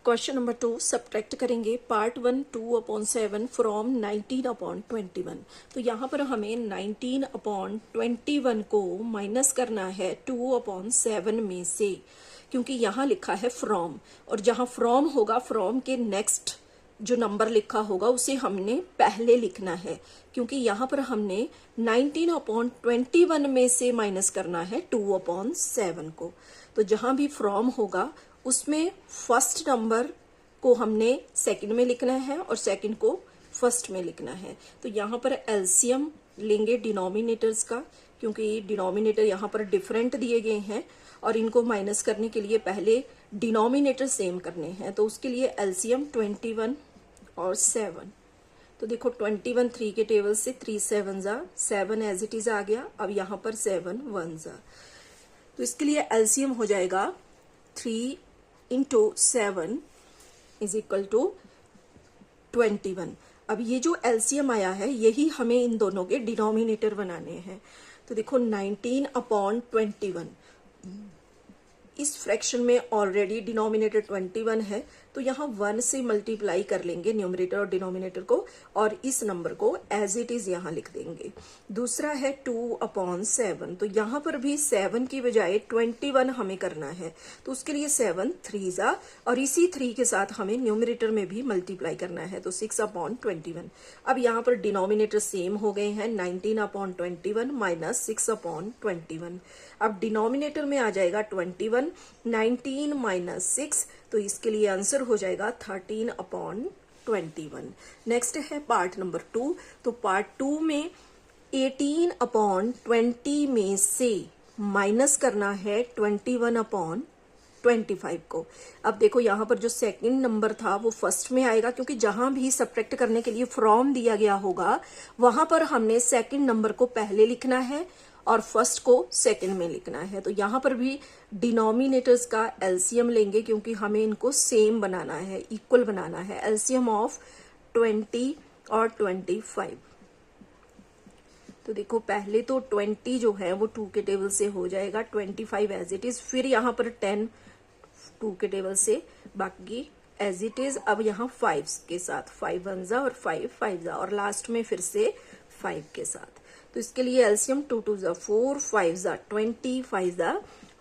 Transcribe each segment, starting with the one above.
Question number 2 subtract करेंगे part 1 2/7 from 19/21। तो यहाँ पर हमें 19/21 को माइनस करना है 2/7 में से, क्योंकि यहाँ लिखा है फ्रॉम, और जहाँ फ्रॉम होगा फ्रॉम के नेक्स्ट जो नंबर लिखा होगा उसे हमने पहले लिखना है, क्योंकि यहाँ पर हमने 19/21 में से माइनस करना है 2/7 को। तो जहां भी फ्रॉम होगा उसमें फर्स्ट नंबर को हमने सेकंड में लिखना है और सेकंड को फर्स्ट में लिखना है। तो यहाँ पर एलसीएम लेंगे डिनोमिनेटर्स का, क्योंकि डिनोमिनेटर यहाँ पर डिफरेंट दिए गए हैं और इनको माइनस करने के लिए पहले डिनोमिनेटर सेम करने हैं। तो उसके लिए एलसीएम 21 और 7। तो देखो 21 3 के टेबल से 3 7 जा 7 एज इट इज आ गया। अब यहाँ पर 7 1 जा, तो इसके लिए एलसीएम हो जाएगा 3 × 7 इज इक्वल टू 21। अब ये जो एलसीएम आया है यही हमें इन दोनों के डिनोमिनेटर बनाने हैं। तो देखो 19/21 इस फ्रैक्शन में ऑलरेडी डिनोमिनेटर 21 है, तो यहाँ 1 से मल्टीप्लाई कर लेंगे न्यूमरेटर और डिनोमिनेटर को, और इस नंबर को एज इट इज यहाँ लिख देंगे। दूसरा है 2/7, तो यहाँ पर भी 7 की बजाय 21 हमें करना है, तो उसके लिए 7 3 जा, और इसी 3 के साथ हमें न्यूमरेटर में भी मल्टीप्लाई करना है, तो 6/21। अब यहाँ पर डिनोमिनेटर सेम हो गए हैं, 19/21 माइनस 6/21। अब डिनोमिनेटर में आ जाएगा 21, 19 माइनस 6, तो इसके लिए आंसर हो जाएगा 13/21। नेक्स्ट है पार्ट नंबर 2। तो पार्ट 2 में 18/20 में से माइनस करना है 21/25 को। अब देखो यहाँ पर जो सेकंड नंबर था वो फर्स्ट में आएगा, क्योंकि जहां भी सब्ट्रैक्ट करने के लिए फ्रॉम दिया गया होगा वहां पर हमने सेकंड नंबर को पहले लिखना है और फर्स्ट को सेकंड में लिखना है। तो यहाँ पर भी डिनोमिनेटर्स का एलसीएम लेंगे, क्योंकि हमें इनको सेम बनाना है, इक्वल बनाना है। एलसीएम ऑफ 20 और 25। तो देखो पहले तो 20 जो है वो 2 के टेबल से हो जाएगा, 25 एज इट इज, फिर यहाँ पर 10 2 के टेबल से, बाकी एज इट इज। अब यहाँ 5 के साथ 5 1 जा और 5 5 जा, और लास्ट में फिर से 5 के साथ। तो इसके लिए एलसीएम 2 2 जा 4 5 जा 20 5 जा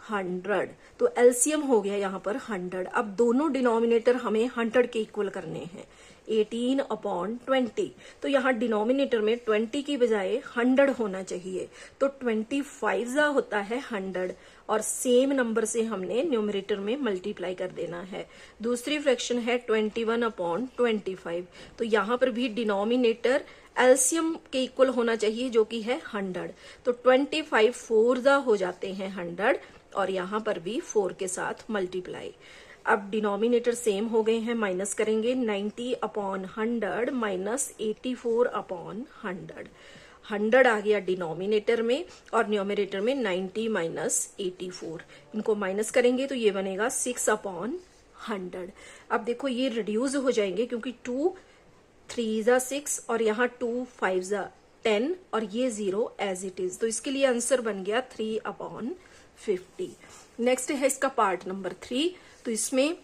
100। तो एलसीएम हो गया यहाँ पर 100। अब दोनों डिनोमिनेटर हमें 100 के इक्वल करने हैं, 18/20। तो यहाँ डिनोमिनेटर में 20 की बजाय 100 होना चाहिए, तो 25 जा होता है 100, और सेम नंबर से हमने न्यूमरेटर में मल्टीप्लाई कर देना है। दूसरी फ्रैक्शन है 21/25। तो यहाँ पर भी डिनोमिनेटर एलसीएम के इक्वल होना चाहिए, जो कि है 100। तो 25 4 जा हो जाते हैं 100, और यहाँ पर भी 4 के साथ मल्टीप्लाई। अब डिनोमिनेटर सेम हो गए हैं, माइनस करेंगे 90/100 माइनस 84/100। 100 आ गया डिनोमिनेटर में और न्यूमरेटर में 90 माइनस 84। इनको माइनस करेंगे तो ये बनेगा 6/100। अब देखो ये रिड्यूस हो जाएंगे, क्योंकि 2 3 जा 6 और यहाँ 2 5 जा 10 और ये 0 एज इट इज। तो इसके लिए आंसर बन गया 3/50। नेक्स्ट है इसका पार्ट नंबर 3। तो इसमें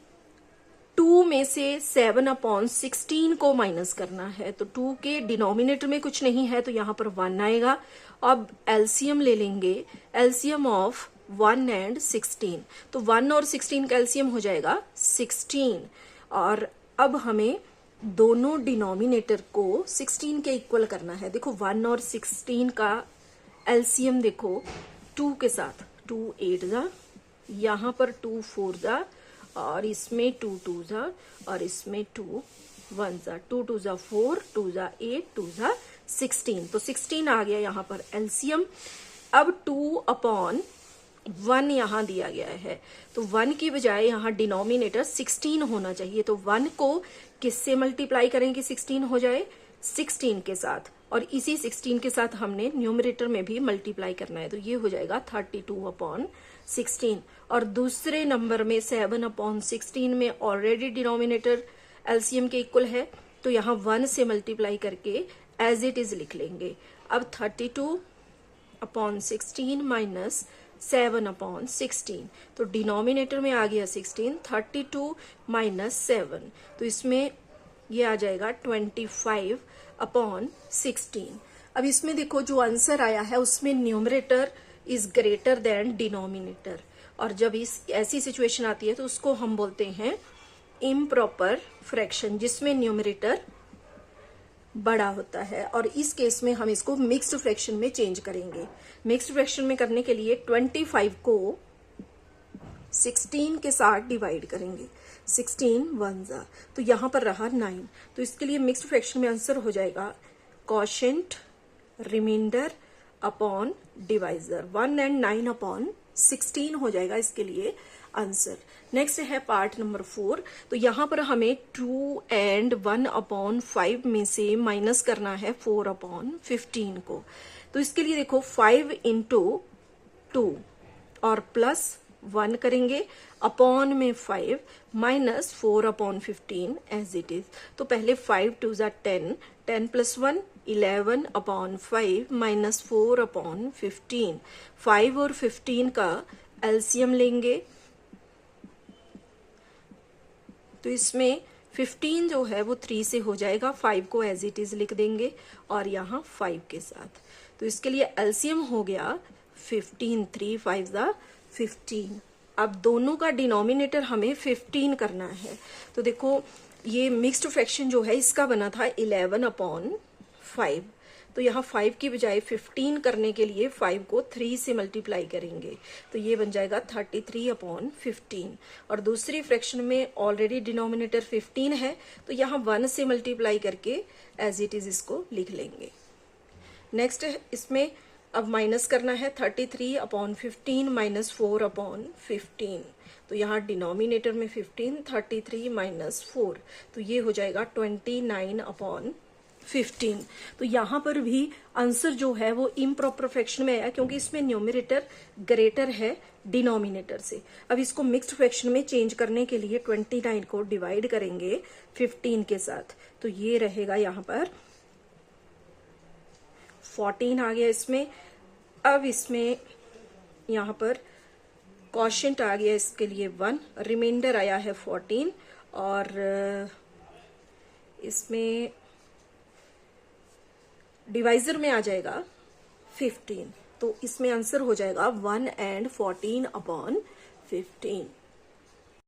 2 में से 7/16 को माइनस करना है। तो 2 के डिनोमिनेटर में कुछ नहीं है, तो यहाँ पर 1 आएगा। अब एलसीएम ले लेंगे, एलसीएम ऑफ 1 एंड 16। तो 1 और 16 का एलसीएम हो जाएगा 16, और अब हमें दोनों डिनोमिनेटर को 16 के इक्वल करना है। देखो 1 और 16 का एलसीएम देखो 2 के साथ, 2 8 जा, यहाँ पर 2 4 जा, और इसमें 2 2 जा, और इसमें 2 1 जा, 2 2 जा 4 2 जा 8 2 जा 16। तो 16 आ गया यहाँ पर एलसीएम। अब 2/1 यहाँ दिया गया है, तो 1 की बजाय यहाँ डिनोमिनेटर 16 होना चाहिए। तो 1 को किससे मल्टीप्लाई करेंगे 16 हो जाए, 16 के साथ, और इसी 16 के साथ हमने न्यूमरेटर में भी मल्टीप्लाई करना है। तो ये हो जाएगा 32/16। और दूसरे नंबर में 7/16 में ऑलरेडी डिनोमिनेटर एलसीएम के इक्वल है, तो यहाँ 1 से मल्टीप्लाई करके एज इट इज लिख लेंगे। अब 32/16 माइनस 7 अपॉन 16। तो डिनोमिनेटर में आ गया 16, 32 माइनस 7, तो इसमें ये आ जाएगा 25 अपॉन 16। अब इसमें देखो जो आंसर आया है उसमें numerator is greater than denominator, और जब इस ऐसी सिचुएशन आती है तो उसको हम बोलते हैं इम्प्रॉपर फ्रैक्शन, जिसमें न्यूमरेटर बड़ा होता है। और इस केस में हम इसको मिक्स्ड फ्रैक्शन में चेंज करेंगे। मिक्स्ड फ्रैक्शन में करने के लिए 25 को 16 के साथ डिवाइड करेंगे, 16 1 जा, तो यहां पर रहा 9। तो इसके लिए मिक्स्ड फ्रैक्शन में आंसर हो जाएगा quotient remainder upon divisor, 1 and 9 upon 16 हो जाएगा इसके लिए आंसर। नेक्स्ट है पार्ट नंबर 4। तो यहां पर हमें 2 एंड 1 अपॉन 5 में से माइनस करना है 4 अपॉन 15 को। तो इसके लिए देखो 5 इंटू 2 और प्लस 1 करेंगे, अपॉन में 5 minus 4 upon 15 as it is. तो पहले 5 2 जा 10, 10 प्लस 1 11 अपॉन 5 माइनस 4 अपॉन 15। 5 और 15 का एलसीएम लेंगे, तो इसमें 15 जो है वो 3 से हो जाएगा, 5 को एज इट इज लिख देंगे और यहाँ 5 के साथ। तो इसके लिए एलसीएम हो गया 15, 3 5 जा 15। अब दोनों का डिनोमिनेटर हमें 15 करना है। तो देखो ये मिक्स्ड फ्रैक्शन जो है इसका बना था 11 अपॉन 5, तो यहाँ 5 की बजाय 15 करने के लिए 5 को 3 से मल्टीप्लाई करेंगे, तो ये बन जाएगा 33 अपॉन 15। और दूसरी फ्रैक्शन में ऑलरेडी डिनोमिनेटर 15 है, तो यहाँ 1 से मल्टीप्लाई करके एज इट इज इसको लिख लेंगे। नेक्स्ट इसमें अब माइनस करना है 33 अपॉन 15 माइनस 4 अपॉन 15। तो यहाँ डिनोमिनेटर में 15, 33 माइनस 4, तो ये हो जाएगा 29 अपॉन 15। तो यहाँ पर भी आंसर जो है वो इम्प्रॉपर फ्रैक्शन में आया, क्योंकि इसमें न्यूमरेटर ग्रेटर है डिनोमिनेटर से। अब इसको मिक्स्ड फ्रैक्शन में चेंज करने के लिए 29 को डिवाइड करेंगे 15 के साथ, तो ये रहेगा यहाँ पर 14 आ गया इसमें। अब इसमें यहाँ पर क्वोशिएंट आ गया इसके लिए 1, रिमाइंडर आया है 14, और इसमें डिवाइजर में आ जाएगा 15। तो इसमें आंसर हो जाएगा 1 एंड 14 अपॉन 15।